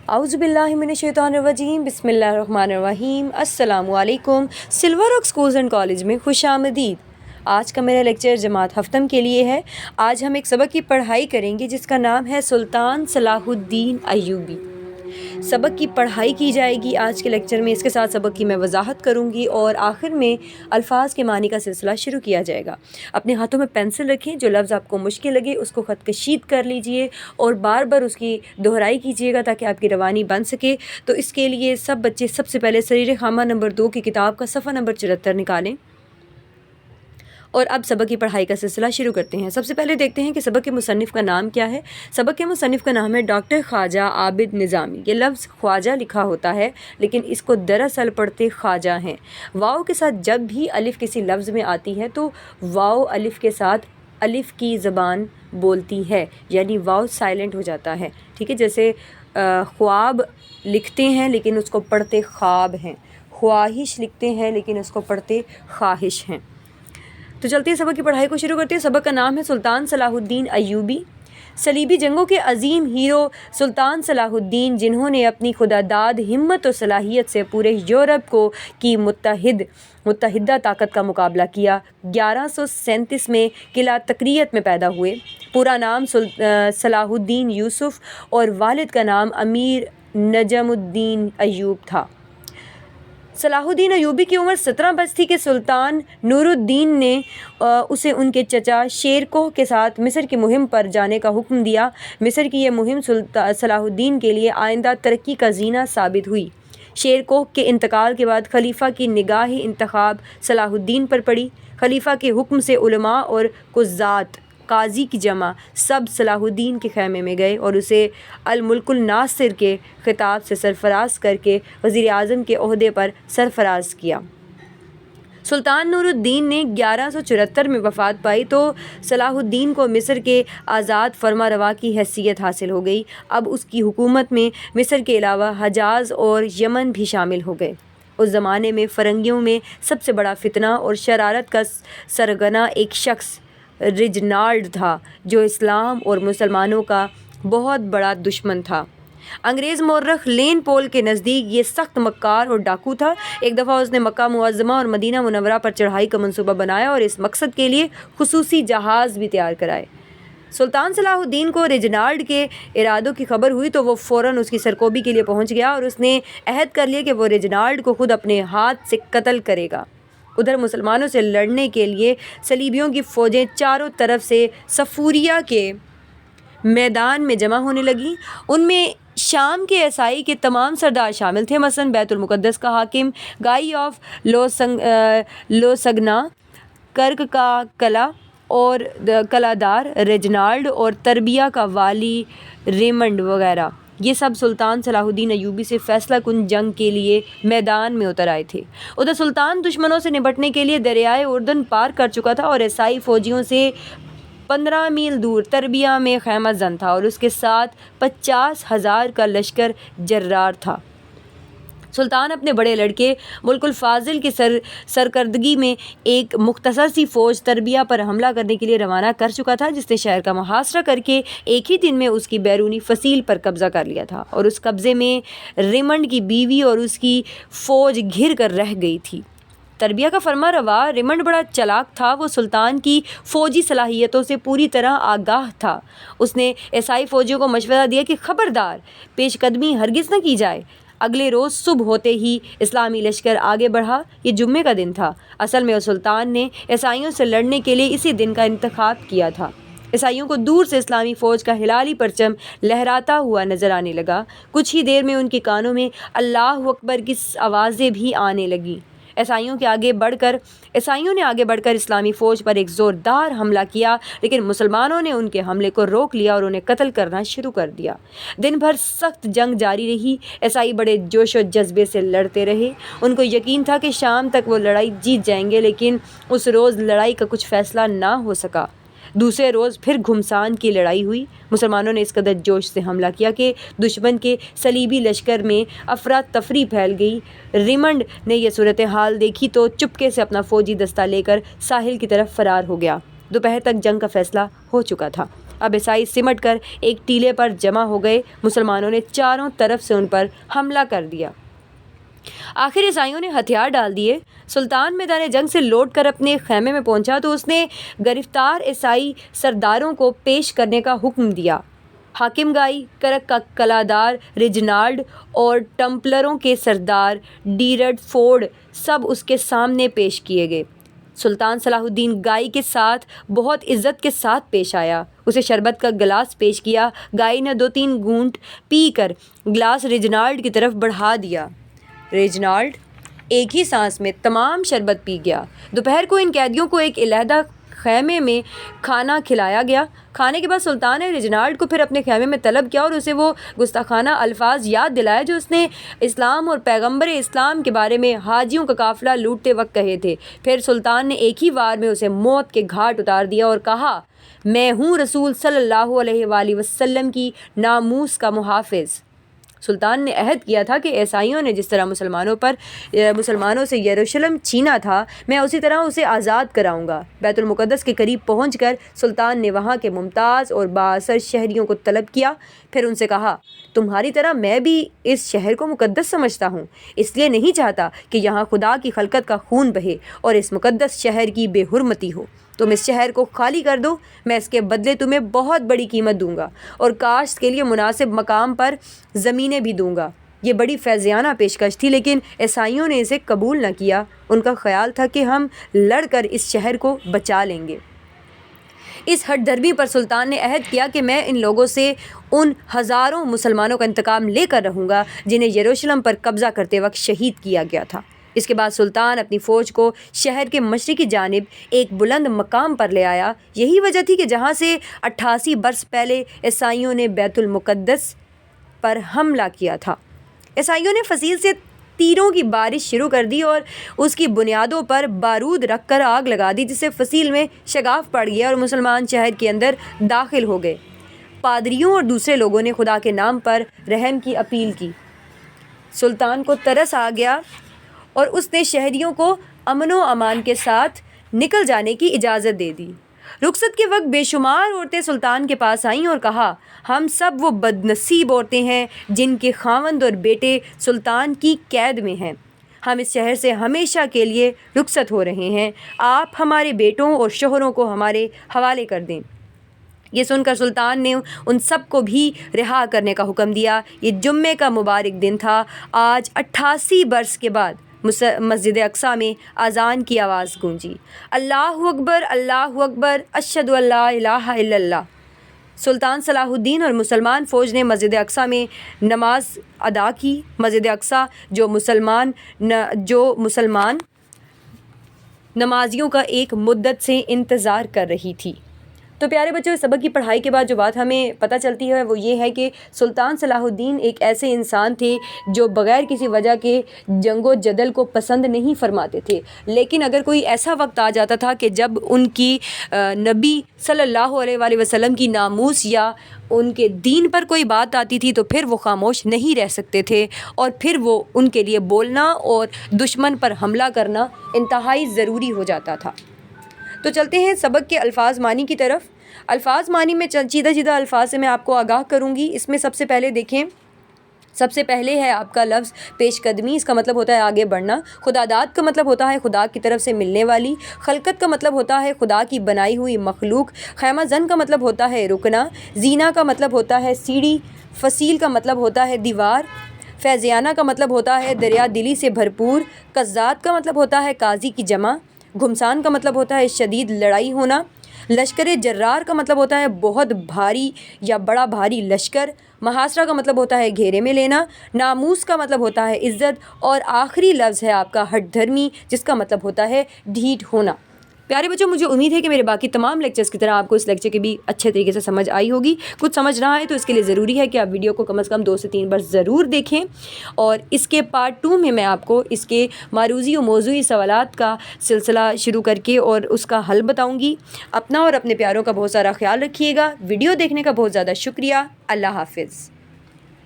اعوذ باللہ من الشیطان الرجیم، بسم اللہ الرحمن الرحیم۔ السلام علیکم۔ Silver oak schools and college میں خوش آمدید۔ آج کا میرا لیکچر جماعت ہفتم کے لیے ہے۔ آج ہم ایک سبق کی پڑھائی کریں گے جس کا نام ہے سلطان صلاح الدین ایوبی۔ سبق کی پڑھائی کی جائے گی آج کے لیکچر میں، اس کے ساتھ سبق کی میں وضاحت کروں گی اور آخر میں الفاظ کے معنی کا سلسلہ شروع کیا جائے گا۔ اپنے ہاتھوں میں پینسل رکھیں، جو لفظ آپ کو مشکل لگے اس کو خط کشید کر لیجئے اور بار بار اس کی دہرائی کیجیے گا تاکہ آپ کی روانی بن سکے۔ تو اس کے لیے سب بچے سب سے پہلے سریر خامہ نمبر 2 کی کتاب کا صفحہ نمبر 74 نکالیں اور اب سبق کی پڑھائی کا سلسلہ شروع کرتے ہیں۔ سب سے پہلے دیکھتے ہیں کہ سبق کے مصنف کا نام کیا ہے۔ سبق کے مصنف کا نام ہے ڈاکٹر خواجہ عابد نظامی۔ یہ لفظ خواجہ لکھا ہوتا ہے لیکن اس کو دراصل پڑھتے خواجہ ہیں۔ واؤ کے ساتھ جب بھی الف کسی لفظ میں آتی ہے تو واؤ الف کے ساتھ الف کی زبان بولتی ہے، یعنی واؤ سائلنٹ ہو جاتا ہے، ٹھیک ہے۔ جیسے خواب لکھتے ہیں لیکن اس کو پڑھتے خواب ہیں، خواہش لکھتے ہیں لیکن اس کو پڑھتے خواہش ہیں۔ تو چلتے ہیں سبق کی پڑھائی کو شروع کرتے ہیں۔ سبق کا نام ہے سلطان صلاح الدین ایوبی۔ صلیبی جنگوں کے عظیم ہیرو سلطان صلاح الدین، جنہوں نے اپنی خداداد ہمت و صلاحیت سے پورے یورپ کی متحدہ طاقت کا مقابلہ کیا، 1137 میں قلعہ تقریت میں پیدا ہوئے۔ پورا نام صلاح الدین یوسف اور والد کا نام امیر نجم الدین ایوب تھا۔ صلاح الدین ایوبی کی عمر 17 برس تھی کہ سلطان نور الدین نے اسے ان کے چچا شیر کوہ کے ساتھ مصر کی مہم پر جانے کا حکم دیا۔ مصر کی یہ مہم صلاح الدین کے لیے آئندہ ترقی کا زینہ ثابت ہوئی۔ شیر کوہ کے انتقال کے بعد خلیفہ کی نگاہ انتخاب صلاح الدین پر پڑی۔ خلیفہ کے حکم سے علماء اور قضات، قاضی کی جمع، سب صلاح الدین کے خیمے میں گئے اور اسے الملک الناصر کے خطاب سے سرفراز کر کے وزیر اعظم کے عہدے پر سرفراز کیا۔ سلطان نور الدین نے 1174 میں وفات پائی تو صلاح الدین کو مصر کے آزاد فرما روا کی حیثیت حاصل ہو گئی۔ اب اس کی حکومت میں مصر کے علاوہ حجاز اور یمن بھی شامل ہو گئے۔ اس زمانے میں فرنگیوں میں سب سے بڑا فتنہ اور شرارت کا سرغنہ ایک شخص ریجنالڈ تھا جو اسلام اور مسلمانوں کا بہت بڑا دشمن تھا۔ انگریز مورخ لین پول کے نزدیک یہ سخت مکار اور ڈاکو تھا۔ ایک دفعہ اس نے مکہ معظمہ اور مدینہ منورہ پر چڑھائی کا منصوبہ بنایا اور اس مقصد کے لیے خصوصی جہاز بھی تیار کرائے۔ سلطان صلاح الدین کو ریجنالڈ کے ارادوں کی خبر ہوئی تو وہ فوراً اس کی سرکوبی کے لیے پہنچ گیا اور اس نے عہد کر لیا کہ وہ ریجنالڈ کو خود اپنے ہاتھ سے قتل کرے گا۔ ادھر مسلمانوں سے لڑنے کے لیے صلیبیوں کی فوجیں چاروں طرف سے صفوریہ کے میدان میں جمع ہونے لگیں۔ ان میں شام کے عیسائی کے تمام سردار شامل تھے، مثلاً بیت المقدس کا حاکم گائی آف لوسگنا، کرک کا قلعہ اور قلعہ دار ریجنالڈ اور تربیہ کا والی ریمنڈ وغیرہ۔ یہ سب سلطان صلاح الدین ایوبی سے فیصلہ کن جنگ کے لیے میدان میں اتر آئے تھے۔ ادھر سلطان دشمنوں سے نپٹنے کے لیے دریائے اردن پار کر چکا تھا اور عیسائی فوجیوں سے 15 میل دور تربیہ میں خیمہ زن تھا اور اس کے ساتھ 50,000 کا لشکر جرار تھا۔ سلطان اپنے بڑے لڑکے ملک الفاضل کی سرکردگی میں ایک مختصر سی فوج تربیہ پر حملہ کرنے کے لیے روانہ کر چکا تھا، جس نے شہر کا محاصرہ کر کے ایک ہی دن میں اس کی بیرونی فصیل پر قبضہ کر لیا تھا اور اس قبضے میں ریمنڈ کی بیوی اور اس کی فوج گھر کر رہ گئی تھی۔ تربیہ کا فرما روا ریمنڈ بڑا چالاک تھا، وہ سلطان کی فوجی صلاحیتوں سے پوری طرح آگاہ تھا۔ اس نے عیسائی فوجیوں کو مشورہ دیا کہ خبردار، پیش قدمی ہرگز نہ کی جائے۔ اگلے روز صبح ہوتے ہی اسلامی لشکر آگے بڑھا۔ یہ جمعے کا دن تھا۔ اصل میں سلطان نے عیسائیوں سے لڑنے کے لیے اسی دن کا انتخاب کیا تھا۔ عیسائیوں کو دور سے اسلامی فوج کا ہلالی پرچم لہراتا ہوا نظر آنے لگا۔ کچھ ہی دیر میں ان کے کانوں میں اللہ اکبر کی آوازیں بھی آنے لگیں۔ عیسائیوں نے آگے بڑھ کر اسلامی فوج پر ایک زوردار حملہ کیا، لیکن مسلمانوں نے ان کے حملے کو روک لیا اور انہیں قتل کرنا شروع کر دیا۔ دن بھر سخت جنگ جاری رہی۔ عیسائی بڑے جوش و جذبے سے لڑتے رہے۔ ان کو یقین تھا کہ شام تک وہ لڑائی جیت جائیں گے، لیکن اس روز لڑائی کا کچھ فیصلہ نہ ہو سکا۔ دوسرے روز پھر گھمسان کی لڑائی ہوئی۔ مسلمانوں نے اس قدر جوش سے حملہ کیا کہ دشمن کے صلیبی لشکر میں افراتفری پھیل گئی۔ ریمنڈ نے یہ صورتحال دیکھی تو چپکے سے اپنا فوجی دستہ لے کر ساحل کی طرف فرار ہو گیا۔ دوپہر تک جنگ کا فیصلہ ہو چکا تھا۔ اب عیسائی سمٹ کر ایک ٹیلے پر جمع ہو گئے۔ مسلمانوں نے چاروں طرف سے ان پر حملہ کر دیا۔ آخر عیسائیوں نے ہتھیار ڈال دیے۔ سلطان میدان جنگ سے لوٹ کر اپنے خیمے میں پہنچا تو اس نے گرفتار عیسائی سرداروں کو پیش کرنے کا حکم دیا۔ حاکم گائی، کرک کا قلعہ ریجنالڈ اور ٹمپلروں کے سردار ڈیرڈ فورڈ سب اس کے سامنے پیش کیے گئے۔ سلطان صلاح الدین گائی کے ساتھ بہت عزت کے ساتھ پیش آیا، اسے شربت کا گلاس پیش کیا۔ گائی نے 2-3 گھونٹ پی کر گلاس ریجنالڈ کی طرف بڑھا دیا۔ ریجنالڈ ایک ہی سانس میں تمام شربت پی گیا۔ دوپہر کو ان قیدیوں کو ایک علیحدہ خیمے میں کھانا کھلایا گیا۔ کھانے کے بعد سلطان نے ریجنالڈ کو پھر اپنے خیمے میں طلب کیا اور اسے وہ گستاخانہ الفاظ یاد دلائے جو اس نے اسلام اور پیغمبر اسلام کے بارے میں حاجیوں کا قافلہ لوٹتے وقت کہے تھے۔ پھر سلطان نے ایک ہی وار میں اسے موت کے گھاٹ اتار دیا اور کہا، میں ہوں رسول صلی اللہ علیہ وآلہ وسلم کی ناموس کا محافظ۔ سلطان نے عہد کیا تھا کہ عیسائیوں نے جس طرح مسلمانوں سے یروشلم چھینا تھا، میں اسی طرح اسے آزاد کراؤں گا۔ بیت المقدس کے قریب پہنچ کر سلطان نے وہاں کے ممتاز اور بااثر شہریوں کو طلب کیا، پھر ان سے کہا، تمہاری طرح میں بھی اس شہر کو مقدس سمجھتا ہوں، اس لیے نہیں چاہتا کہ یہاں خدا کی خلقت کا خون بہے اور اس مقدس شہر کی بے حرمتی ہو۔ تم اس شہر کو خالی کر دو، میں اس کے بدلے تمہیں بہت بڑی قیمت دوں گا اور کاشت کے لیے مناسب مقام پر زمینیں بھی دوں گا۔ یہ بڑی فیضیانہ پیشکش تھی، لیکن عیسائیوں نے اسے قبول نہ کیا۔ ان کا خیال تھا کہ ہم لڑ کر اس شہر کو بچا لیں گے۔ اس ہٹ دھرمی پر سلطان نے عہد کیا کہ میں ان لوگوں سے ان ہزاروں مسلمانوں کا انتقام لے کر رہوں گا جنہیں یروشلم پر قبضہ کرتے وقت شہید کیا گیا تھا۔ اس کے بعد سلطان اپنی فوج کو شہر کے مشرقی جانب ایک بلند مقام پر لے آیا۔ یہی وجہ تھی کہ جہاں سے 88 برس پہلے عیسائیوں نے بیت المقدس پر حملہ کیا تھا۔ عیسائیوں نے فصیل سے تیروں کی بارش شروع کر دی اور اس کی بنیادوں پر بارود رکھ کر آگ لگا دی، جس سے فصیل میں شگاف پڑ گیا اور مسلمان شہر کے اندر داخل ہو گئے۔ پادریوں اور دوسرے لوگوں نے خدا کے نام پر رحم کی اپیل کی۔ سلطان کو ترس آ گیا اور اس نے شہریوں کو امن و امان کے ساتھ نکل جانے کی اجازت دے دی۔ رخصت کے وقت بے شمار عورتیں سلطان کے پاس آئیں اور کہا، ہم سب وہ بد نصیب عورتیں ہیں جن کے خاوند اور بیٹے سلطان کی قید میں ہیں۔ ہم اس شہر سے ہمیشہ کے لیے رخصت ہو رہے ہیں، آپ ہمارے بیٹوں اور شوہروں کو ہمارے حوالے کر دیں۔ یہ سن کر سلطان نے ان سب کو بھی رہا کرنے کا حکم دیا۔ یہ جمعے کا مبارک دن تھا۔ آج 88 برس کے بعد مسجد اقصیٰ میں اذان کی آواز گونجی، اللہ اکبر اللہ اکبر اشہد ان لا الہ الا اللہ۔ سلطان صلاح الدین اور مسلمان فوج نے مسجد اقصیٰ میں نماز ادا کی۔ مسجد اقصیٰ جو مسلمان نمازیوں کا ایک مدت سے انتظار کر رہی تھی۔ تو پیارے بچوں، سبق کی پڑھائی کے بعد جو بات ہمیں پتہ چلتی ہے وہ یہ ہے کہ سلطان صلاح الدین ایک ایسے انسان تھے جو بغیر کسی وجہ کے جنگ و جدل کو پسند نہیں فرماتے تھے، لیکن اگر کوئی ایسا وقت آ جاتا تھا کہ جب ان کی نبی صلی اللہ علیہ وآلہ وسلم کی ناموس یا ان کے دین پر کوئی بات آتی تھی تو پھر وہ خاموش نہیں رہ سکتے تھے اور پھر وہ ان کے لیے بولنا اور دشمن پر حملہ کرنا انتہائی ضروری ہو جاتا تھا۔ تو چلتے ہیں سبق کے الفاظ معنی کی طرف۔ الفاظ معنی میں چیدہ الفاظ سے میں آپ کو آگاہ کروں گی۔ اس میں سب سے پہلے دیکھیں، سب سے پہلے ہے آپ کا لفظ پیش قدمی، اس کا مطلب ہوتا ہے آگے بڑھنا۔ خداداد کا مطلب ہوتا ہے خدا کی طرف سے ملنے والی۔ خلقت کا مطلب ہوتا ہے خدا کی بنائی ہوئی مخلوق۔ خیمہ زن کا مطلب ہوتا ہے رکنا۔ زینہ کا مطلب ہوتا ہے سیڑھی۔ فصیل کا مطلب ہوتا ہے دیوار۔ فیضیانہ کا مطلب ہوتا ہے دریا دلی سے بھرپور۔ قزات کا مطلب ہوتا ہے قاضی کی جمع۔ گھمسان کا مطلب ہوتا ہے شدید لڑائی ہونا۔ لشکر جرار کا مطلب ہوتا ہے بہت بھاری یا بڑا بھاری لشکر۔ محاصرہ کا مطلب ہوتا ہے گھیرے میں لینا۔ ناموس کا مطلب ہوتا ہے عزت، اور آخری لفظ ہے آپ کا ہٹ دھرمی، جس کا مطلب ہوتا ہے ڈھیٹ ہونا۔ پیارے بچوں، مجھے امید ہے کہ میرے باقی تمام لیکچرز کی طرح آپ کو اس لیکچر کی بھی اچھے طریقے سے سمجھ آئی ہوگی۔ کچھ سمجھ نہ آئے تو اس کے لیے ضروری ہے کہ آپ ویڈیو کو کم از کم 2 سے 3 بار ضرور دیکھیں، اور اس کے پارٹ 2 میں آپ کو اس کے معروضی و موضوعی سوالات کا سلسلہ شروع کر کے اور اس کا حل بتاؤں گی۔ اپنا اور اپنے پیاروں کا بہت سارا خیال رکھیے گا۔ ویڈیو دیکھنے کا بہت زیادہ شکریہ۔ اللہ حافظ۔